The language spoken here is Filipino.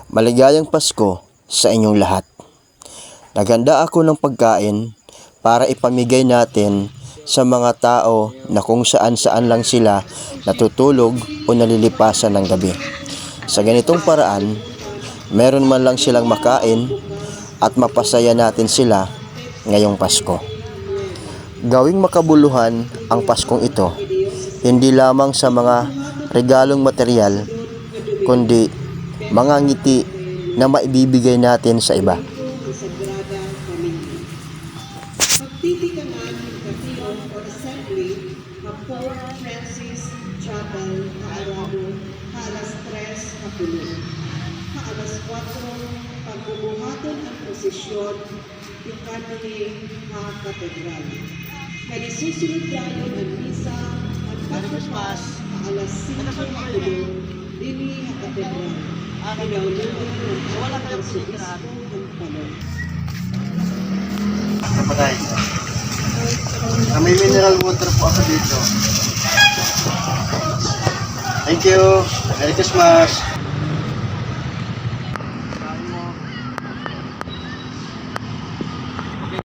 Maligayang Pasko sa inyong lahat. Naghanda ako ng pagkain para ipamigay natin sa mga tao na kung saan-saan lang sila natutulog o nalilipasan ng gabi. Sa ganitong paraan, meron man lang silang makain at mapasaya natin sila ngayong Pasko. Gawing makabuluhan ang Paskong ito, hindi lamang sa mga regalong material, kundi mga ngiti na maibibigay natin sa iba. Pagtitiganan ng Bataillon or Assembly ng Pope Francis Chapel Kaarabo, alas 3 kapulong. Alas 4, pagbubuhaton ang prosesyon ng Kanoling Katedral. Nagsusunod tayo ng misa at pagbukas alas 5 kapulong dini ang katedral. Pinahulugan ng Arsobispo ng Palong. Kapatay. May mineral water po ako dito. Thank you. Merry Christmas.